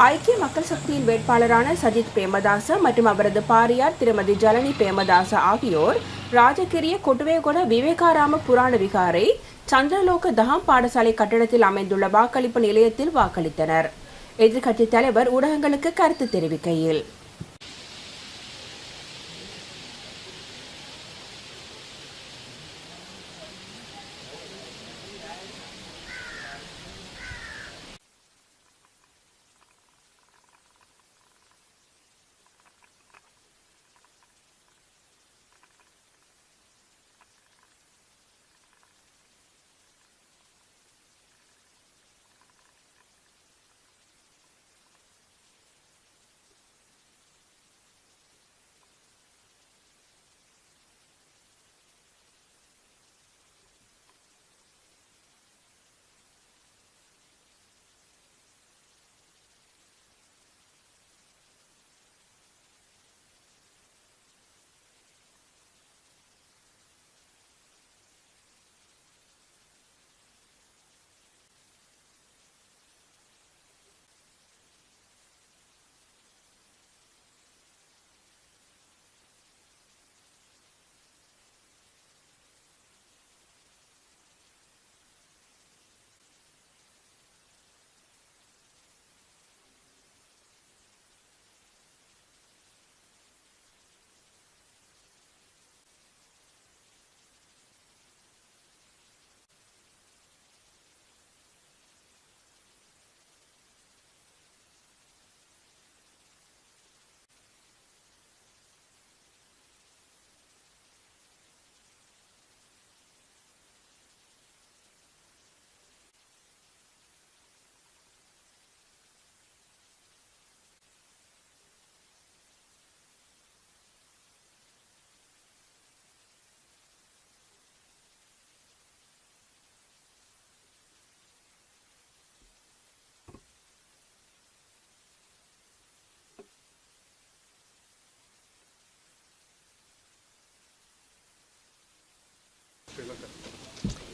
ஐக்கிய மக்கள் சக்தியின் வேட்பாளரான சஜித் பிரேமதாச மற்றும் அவரது பாரியார் திருமதி ஜலனி பிரேமதாச ஆகியோர் ராஜகிரிய கொட்டுவேகொட விவேகாராம புராண விகாரை சந்திரலோக தஹாம் பாடசாலை கட்டடத்தில் அமைந்துள்ள வாக்களிப்பு நிலையத்தில் வாக்களித்தனர். எதிர்க்கட்சித் தலைவர் ஊடகங்களுக்கு கருத்து தெரிவிக்கையில்,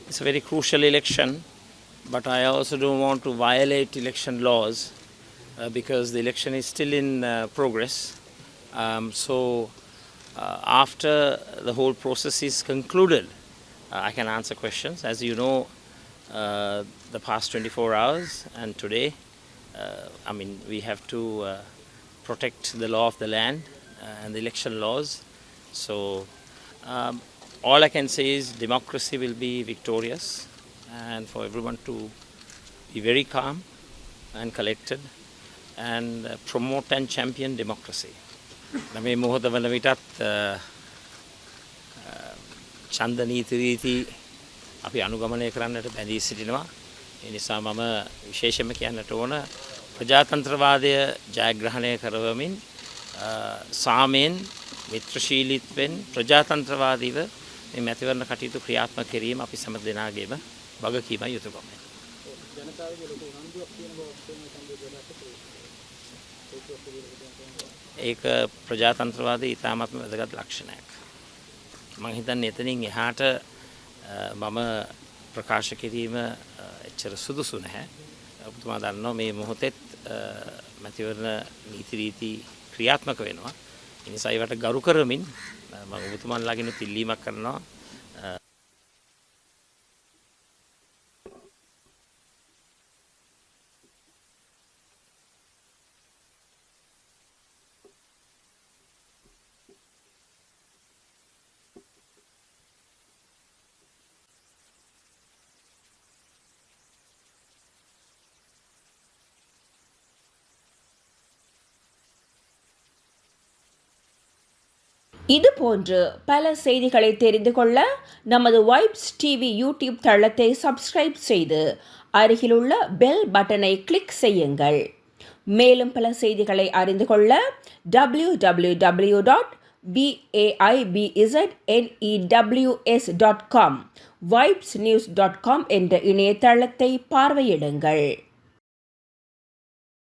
It's a very crucial election, but I also don't want to violate election laws because the election is still in progress. After the whole process is concluded, I can answer questions. As you know, the past 24 hours and today, we have to protect the law of the land and the election laws. So all I can say is democracy will be victorious, and for everyone to be very calm and collected and promote and champion democracy. මේ මොහොත වන විටත් ඡන්ද නීති රීති අපි අනුගමනය කරන්නට බැඳී සිටිනවා. ඒ නිසා මම විශේෂයෙන්ම කියන්නට ඕන ප්‍රජාතන්ත්‍රවාදය ජයග්‍රහණය කරවමින් සාමයෙන් මිත්‍රශීලීත්වයෙන් ප්‍රජාතන්ත්‍රවාදීව මේ මැතිවරණ කටයුතු ක්‍රියාත්මක කිරීම අපි සෑම දෙනාගේම වගකීමයි යුතුකමයි. ඒක ප්‍රජාතන්ත්‍රවාදයේ ඉතාමත්ම වැදගත් ලක්ෂණයක්. මම හිතන්නේ එතනින් එහාට මම ප්‍රකාශ කිරීම එච්චර සුදුසු නැහැ. ඔබතුමා දන්නවා මේ මොහොතේත් මැතිවරණ නීති රීති ක්‍රියාත්මක වෙනවා. ඒ නිසා ඒවට ගරු කරමින් මම ඔබතුමාලාගෙනුත් ඉල්ලීමක් කරනවා. இது போன்று பல செய்திகளை தெரிந்து கொள்ள நமது வைப்ஸ் டிவி யூடியூப் தளத்தை சப்ஸ்கிரைப் செய்து அருகிலுள்ள பெல் பட்டனை கிளிக் செய்யுங்கள். மேலும் பல செய்திகளை அறிந்து கொள்ள www.vaibznews.com வைப்ஸ்நியூஸ்.com என்ற இணையதளத்தை பார்வையிடுங்கள்.